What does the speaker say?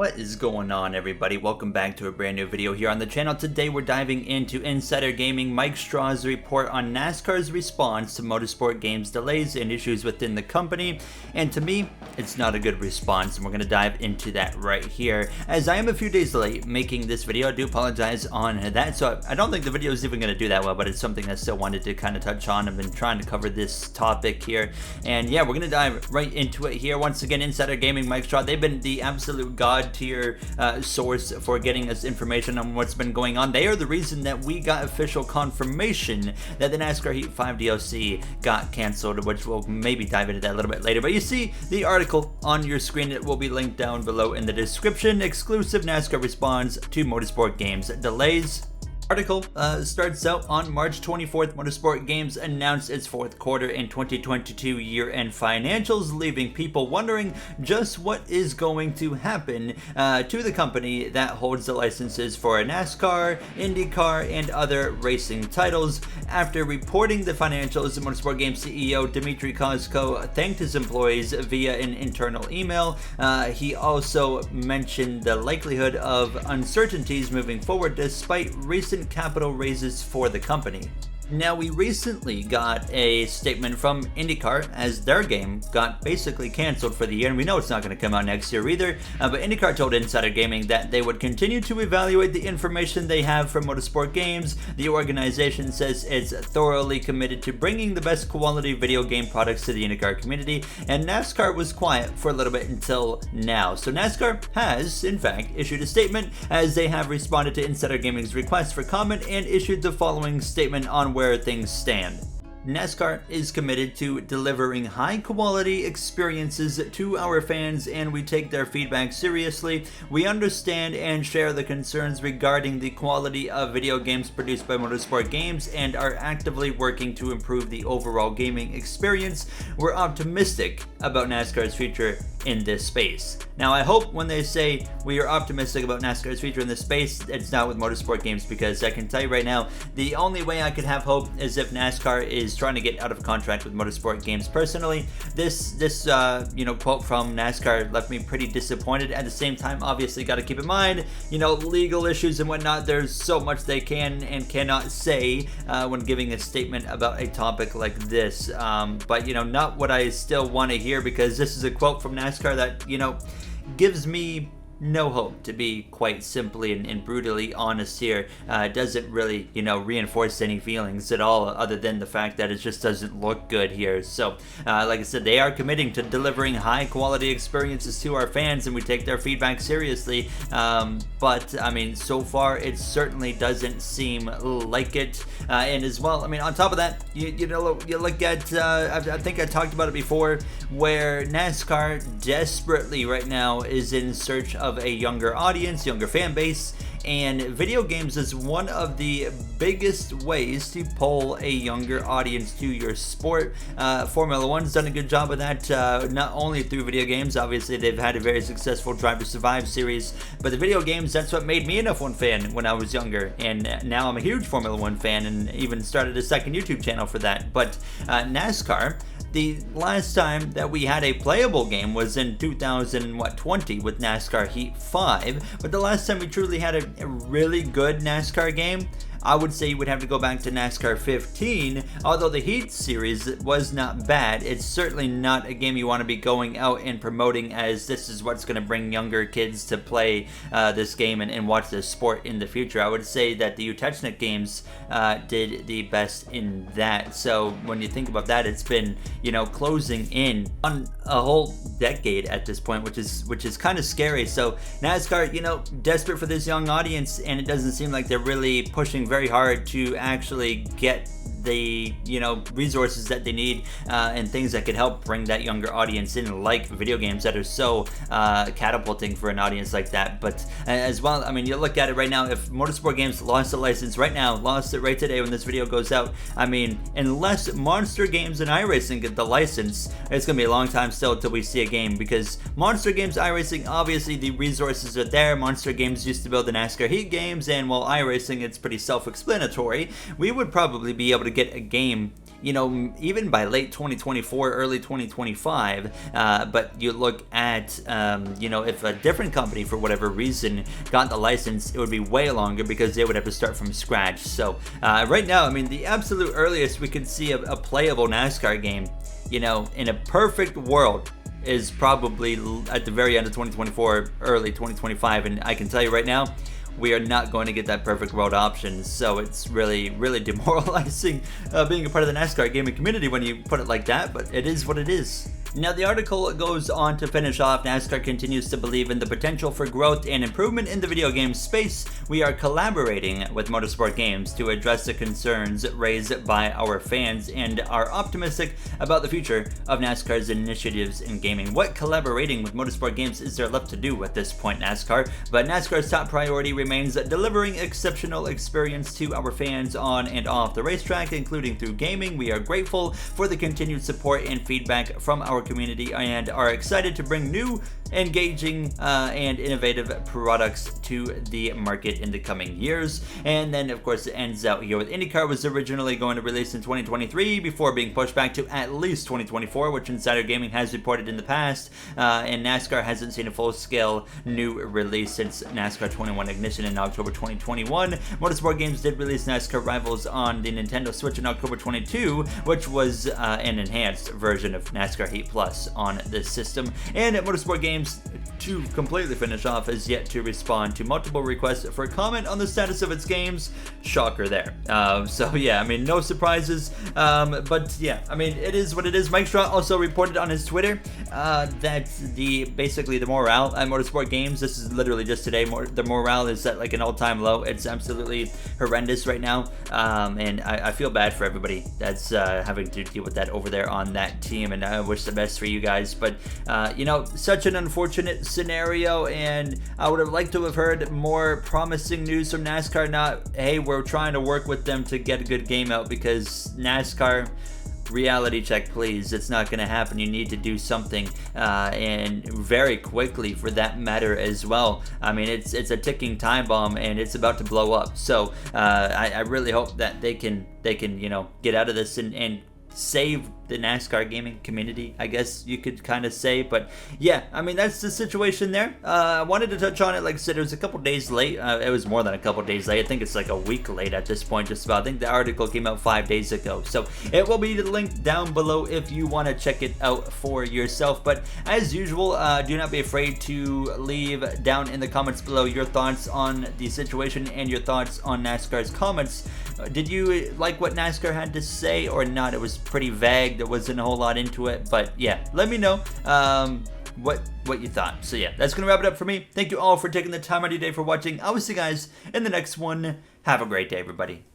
What is going on, everybody? Welcome back to a brand new video here on the channel. Today we're diving into Insider Gaming Mike Straw's report on NASCAR's response to Motorsport Games delays and issues within the company. And to me, it's not a good response, and we're going to dive into that right here. As I am a few days late making this video, I do apologize on that. So I don't think the video is even going to do that well, but it's something I still wanted to kind of touch on. I've been trying to cover this topic here. And yeah, we're going to dive right into it here. Once again, Insider Gaming Mike Straw, they've been the absolute god tier source for getting us information on what's been going on. They are the reason that we got official confirmation that the NASCAR Heat 5 DLC got canceled, which we'll maybe dive into that a little bit later. But you see the article on your screen. It will be linked down below in the description. Exclusive NASCAR response to Motorsport Games delays. Article starts out on March 24th. Motorsport Games announced its fourth quarter and 2022 year-end financials, leaving people wondering just what is going to happen to the company that holds the licenses for NASCAR, IndyCar, and other racing titles. After reporting the financials, the Motorsport Games CEO Dmitry Kozko thanked his employees via an internal email. He also mentioned the likelihood of uncertainties moving forward despite recent capital raises for the company. Now, we recently got a statement from IndyCar as their game got basically canceled for the year, and we know it's not going to come out next year either, but IndyCar told Insider Gaming that they would continue to evaluate the information they have from Motorsport Games. The organization says it's thoroughly committed to bringing the best quality video game products to the IndyCar community, and NASCAR was quiet for a little bit until now. So NASCAR has, in fact, issued a statement as they have responded to Insider Gaming's request for comment and issued the following statement on where things stand. NASCAR is committed to delivering high-quality experiences to our fans, and we take their feedback seriously. We understand and share the concerns regarding the quality of video games produced by Motorsport Games and are actively working to improve the overall gaming experience. We're optimistic about NASCAR's future in this space. Now, I hope when they say we are optimistic about NASCAR's future in this space, it's not with Motorsport Games, because I can tell you right now, the only way I could have hope is if NASCAR is trying to get out of contract with Motorsport Games. Personally, this quote from NASCAR left me pretty disappointed. At the same time, obviously got to keep in mind, legal issues and whatnot. There's so much they can and cannot say when giving a statement about a topic like this. But not what I still want to hear, because this is a quote from NASCAR that, gives me no hope, to be quite simply and brutally honest here. It doesn't really, reinforce any feelings at all, other than the fact that it just doesn't look good here. So, like I said, they are committing to delivering high-quality experiences to our fans, and we take their feedback seriously. But, I mean, so far, it certainly doesn't seem like it. And as well, I mean, on top of that, you look at, I think I talked about it before, where NASCAR desperately right now is in search of a younger audience, younger fan base, and video games is one of the biggest ways to pull a younger audience to your sport. Formula One's done a good job of that, not only through video games. Obviously, they've had a very successful Drive to Survive series, but the video games, that's what made me an F1 fan when I was younger, and now I'm a huge Formula One fan, and even started a second YouTube channel for that. But NASCAR, the last time that we had a playable game was in 2020 with NASCAR Heat 5, but the last time we truly had a really good NASCAR game, I would say you would have to go back to NASCAR 15. Although the Heat series was not bad, it's certainly not a game you want to be going out and promoting as this is what's going to bring younger kids to play this game and watch this sport in the future. I would say that the Utechnik games did the best in that. So when you think about that, it's been, closing in on a whole decade at this point, which is kind of scary. So NASCAR, desperate for this young audience, and it doesn't seem like they're really pushing very hard to actually get the resources that they need and things that could help bring that younger audience in, like video games that are so catapulting for an audience like that. But as well, I mean, you look at it right now, if Motorsport Games lost the license right now, lost it right today when this video goes out, I mean, unless Monster Games and iRacing get the license, it's gonna be a long time still till we see a game, because Monster Games, iRacing, obviously the resources are there. Monster Games used to build the NASCAR Heat games, and while iRacing, it's pretty self-explanatory, we would probably be able to get a game you know, even by late 2024, early 2025. But you look at, you know, if a different company for whatever reason got the license, it would be way longer because they would have to start from scratch. So right now, I mean, the absolute earliest we could see a playable NASCAR game, you know, in a perfect world, is probably at the very end of 2024, early 2025. And I can tell you right now, we are not going to get that perfect world option. So it's really, really demoralizing being a part of the NASCAR gaming community when you put it like that, but it is what it is. Now, the article goes on to finish off, NASCAR continues to believe in the potential for growth and improvement in the video game space. We are collaborating with Motorsport Games to address the concerns raised by our fans and are optimistic about the future of NASCAR's initiatives in gaming. What collaborating with Motorsport Games is there left to do at this point, NASCAR? But NASCAR's top priority remains delivering exceptional experience to our fans on and off the racetrack, including through gaming. We are grateful for the continued support and feedback from our community and are excited to bring new, engaging, and innovative products to the market in the coming years. And then, of course, it ends out here with IndyCar was originally going to release in 2023 before being pushed back to at least 2024, which Insider Gaming has reported in the past. And NASCAR hasn't seen a full-scale new release since NASCAR 21 Ignition in October 2021. Motorsport Games did release NASCAR Rivals on the Nintendo Switch in October 22, which was an enhanced version of NASCAR Heat Plus on this system. And at Motorsport Games, to completely finish off, is yet to respond to multiple requests for comment on the status of its games. Shocker there. So yeah, I mean, no surprises. But yeah, I mean, it is what it is. Mike Straw also reported on his Twitter that basically the morale at Motorsport Games, this is literally just today, the morale is at like an all-time low. It's absolutely horrendous right now. And I feel bad for everybody that's having to deal with that over there on that team, and I wish the best for you guys. But you know, such an unfortunate scenario, and I would have liked to have heard more promising news from NASCAR. Not, hey, we're trying to work with them to get a good game out, because NASCAR, reality check please, it's not going to happen. You need to do something, and very quickly for that matter as well. I mean, it's a ticking time bomb and it's about to blow up. So I really hope that they can you know, get out of this and save the NASCAR gaming community, I guess you could kind of say. But yeah, I mean, that's the situation there. I wanted to touch on it. Like I said, it was a couple days late. It was more than a couple days late. I think it's like a week late at this point, just about. I think the article came out 5 days ago, so it will be linked down below if you want to check it out for yourself. But as usual, do not be afraid to leave down in the comments below your thoughts on the situation and your thoughts on NASCAR's comments. Did you like what NASCAR had to say or not? It was pretty vague. There wasn't a whole lot into it, but yeah, let me know what you thought. So yeah, that's gonna wrap it up for me. Thank you all for taking the time out of your day for watching. I will see you guys in the next one. Have a great day, everybody.